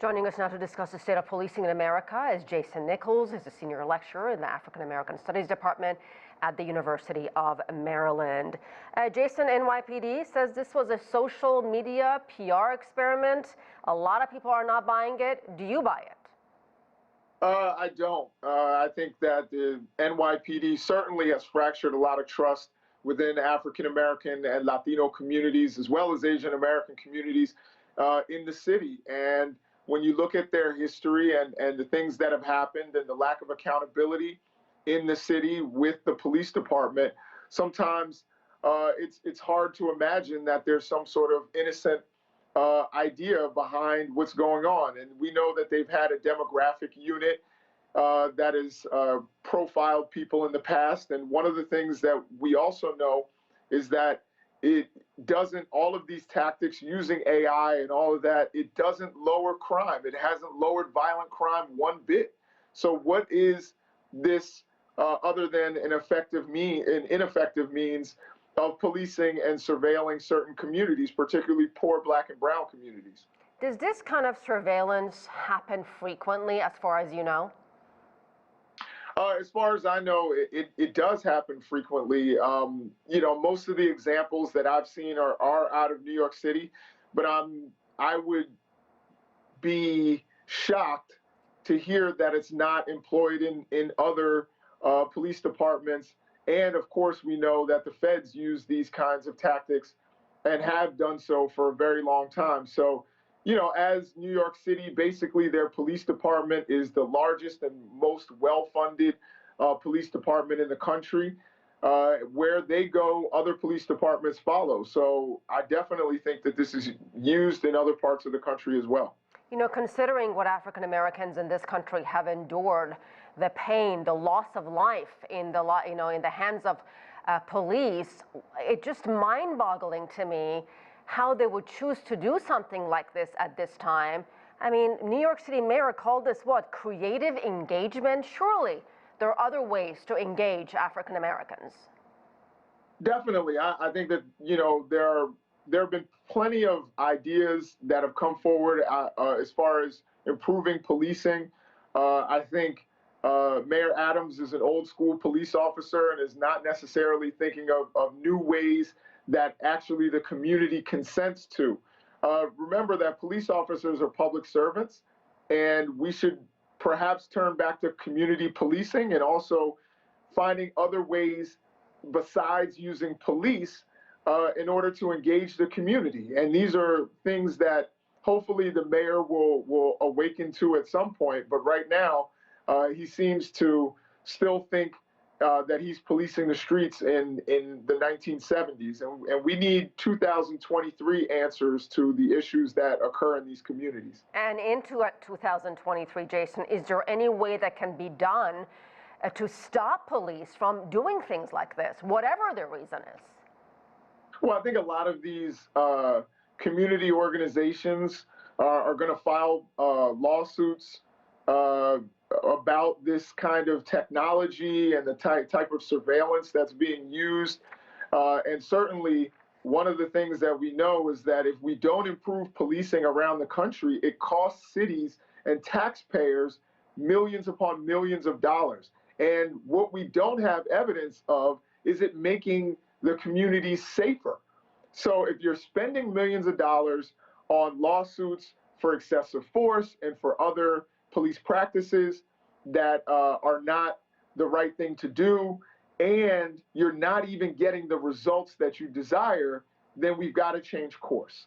Joining us now to discuss the state of policing in America is Jason Nichols. He's a senior lecturer in the African American Studies Department at the University of Maryland. Jason, NYPD says this was a social media PR experiment. A lot of people are not buying it. Do you buy it? I don't. I think that the NYPD certainly has fractured a lot of trust within African American and Latino communities, as well as Asian American communities in the city. And when you look at their history and the things that have happened and the lack of accountability in the city with the police department, sometimes it's hard to imagine that there's some sort of innocent idea behind what's going on. And we know that they've had a demographic unit that has profiled people in the past. And one of the things that we also know is that it doesn't, all of these tactics using AI and all of that, it doesn't lower crime. It hasn't lowered violent crime one bit. So what is this other than an ineffective means of policing and surveilling certain communities, particularly poor Black and brown communities? Does this kind of surveillance happen frequently, as far as you know? As far as I know, it does happen frequently. You know, most of the examples that I've seen are out of New York City, but I would be shocked to hear that it's not employed in other police departments. And of course, we know that the feds use these kinds of tactics and have done so for a very long time. So, you know, as New York City, basically their police department is the largest and most well-funded police department in the country. Where they go, other police departments follow. So I definitely think that this is used in other parts of the country as well. You know, considering what African Americans in this country have endured, the pain, the loss of life in the hands of police, it's just mind-boggling to me how they would choose to do something like this at this time. I mean, New York City mayor called this what? Creative engagement? Surely there are other ways to engage African Americans. Definitely. I think that, you know, there have been plenty of ideas that have come forward as far as improving policing. I think Mayor Adams is an old school police officer and is not necessarily thinking of new ways that actually the community consents to. Remember that police officers are public servants, and we should perhaps turn back to community policing and also finding other ways besides using police in order to engage the community. And these are things that hopefully the mayor will awaken to at some point. But right now, he seems to still think that he's policing the streets in the 1970s. And we need 2023 answers to the issues that occur in these communities. And into 2023, Jason, is there any way that can be done to stop police from doing things like this, whatever their reason is? Well, I think a lot of these community organizations are going to file lawsuits about this kind of technology and the type of surveillance that's being used. And certainly one of the things that we know is that if we don't improve policing around the country, it costs cities and taxpayers millions upon millions of dollars. And what we don't have evidence of is it making the communities safer. So if you're spending millions of dollars on lawsuits for excessive force and for other police practices that are not the right thing to do, and you're not even getting the results that you desire, then we've got to change course.